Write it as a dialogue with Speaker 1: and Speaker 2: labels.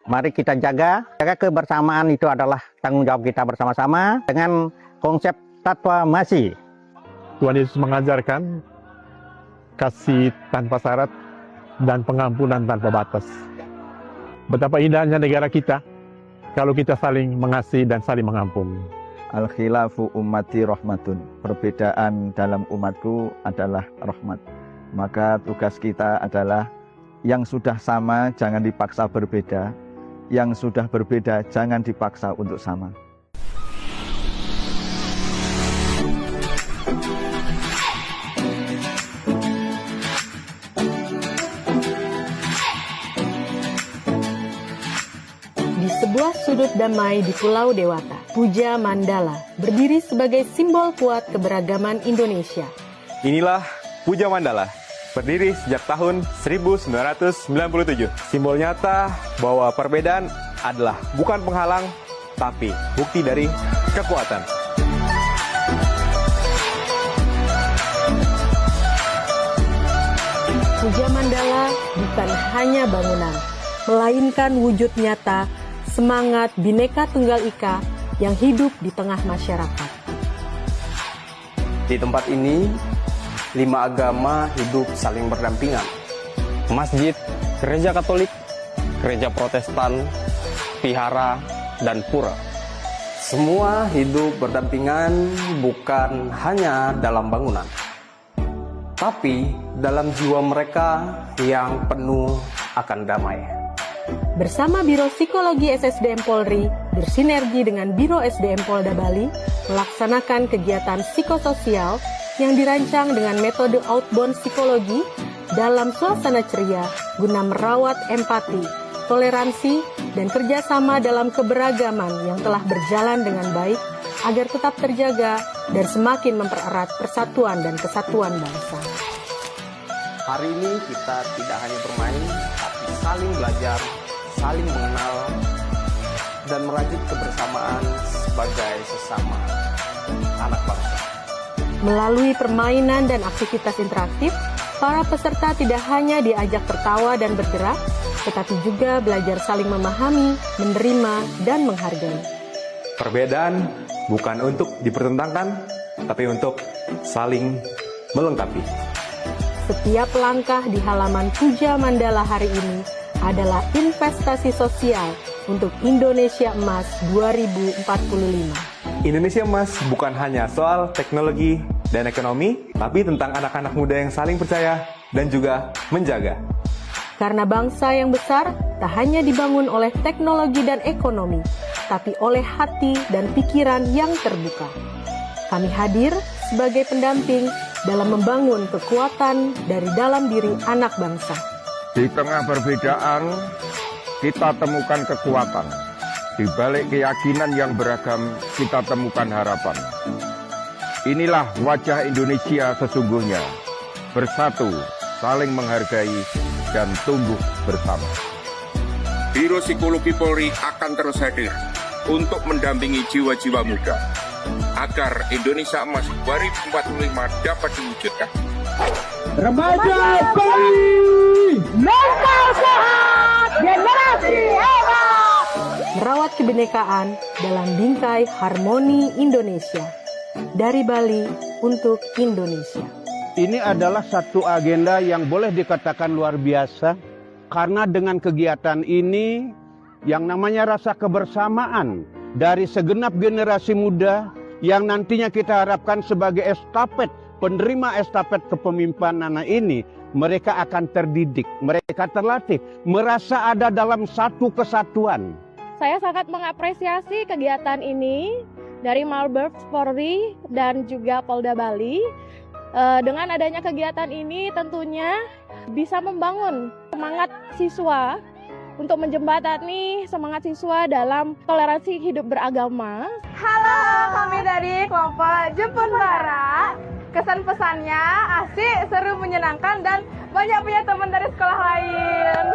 Speaker 1: Mari kita jaga kebersamaan, itu adalah tanggung jawab kita bersama-sama dengan konsep Tatwa Masi.
Speaker 2: Tuhan Yesus mengajarkan kasih tanpa syarat dan pengampunan tanpa batas. Betapa indahnya negara kita kalau kita saling mengasihi dan saling mengampuni.
Speaker 3: Al-khilafu ummati rahmatun. Perbedaan dalam umatku adalah rahmat. Maka tugas kita adalah yang sudah sama jangan dipaksa berbeda. Yang sudah berbeda jangan dipaksa untuk sama.
Speaker 4: Di sebuah sudut damai di Pulau Dewata, Puja Mandala berdiri sebagai simbol kuat keberagaman Indonesia.
Speaker 5: Inilah Puja Mandala, berdiri sejak tahun 1997. Simbol nyata bahwa perbedaan adalah bukan penghalang, tapi bukti dari kekuatan.
Speaker 4: Puja Mandala bukan hanya bangunan, melainkan wujud nyata semangat Bhinneka Tunggal Ika yang hidup di tengah masyarakat.
Speaker 6: Di tempat ini, 5 agama hidup saling berdampingan. Masjid, gereja Katolik, gereja Protestan, vihara, dan pura. Semua hidup berdampingan bukan hanya dalam bangunan, tapi dalam jiwa mereka yang penuh akan damai.
Speaker 4: Bersama Biro Psikologi SSDM Polri, bersinergi dengan Biro SDM Polda Bali, melaksanakan kegiatan psikososial yang dirancang dengan metode outbound psikologi dalam suasana ceria guna merawat empati, toleransi, dan kerjasama dalam keberagaman yang telah berjalan dengan baik agar tetap terjaga dan semakin mempererat persatuan dan kesatuan bangsa.
Speaker 6: Hari ini kita tidak hanya bermain, tapi saling belajar, saling mengenal, dan merajut kebersamaan sebagai sesama anak bangsa.
Speaker 4: Melalui permainan dan aktivitas interaktif, para peserta tidak hanya diajak tertawa dan bergerak, tetapi juga belajar saling memahami, menerima, dan menghargai.
Speaker 5: Perbedaan bukan untuk dipertentangkan, tapi untuk saling melengkapi.
Speaker 4: Setiap langkah di halaman Puja Mandala hari ini adalah investasi sosial untuk Indonesia Emas 2045.
Speaker 5: Indonesia Emas bukan hanya soal teknologi dan ekonomi, tapi tentang anak-anak muda yang saling percaya dan juga menjaga.
Speaker 4: Karena bangsa yang besar tak hanya dibangun oleh teknologi dan ekonomi, tapi oleh hati dan pikiran yang terbuka. Kami hadir sebagai pendamping dalam membangun kekuatan dari dalam diri anak bangsa.
Speaker 7: Di tengah perbedaan, kita temukan kekuatan. Di balik keyakinan yang beragam, kita temukan harapan. Inilah wajah Indonesia sesungguhnya. Bersatu, saling menghargai, dan tumbuh bersama.
Speaker 8: Biro Psikologi Polri akan terus hadir untuk mendampingi jiwa-jiwa muda agar Indonesia Emas 2045 dapat diwujudkan.
Speaker 9: Remaja Bali, mental sehat, generasi hebat.
Speaker 4: Merawat kebinekaan dalam bingkai harmoni Indonesia. Dari Bali untuk Indonesia.
Speaker 10: Ini adalah satu agenda yang boleh dikatakan luar biasa, karena dengan kegiatan ini yang namanya rasa kebersamaan dari segenap generasi muda yang nantinya kita harapkan sebagai estafet, penerima estafet kepemimpinan ini, mereka akan terdidik, mereka terlatih, merasa ada dalam satu kesatuan.
Speaker 11: Saya sangat mengapresiasi kegiatan ini dari Mabes Polri dan juga Polda Bali. Dengan adanya kegiatan ini tentunya bisa membangun semangat siswa untuk menjembatani semangat siswa dalam toleransi hidup beragama.
Speaker 12: Halo, kami dari kelompok Jemput Bara. Kesan pesannya asik, seru, menyenangkan, dan banyak punya teman dari sekolah lain.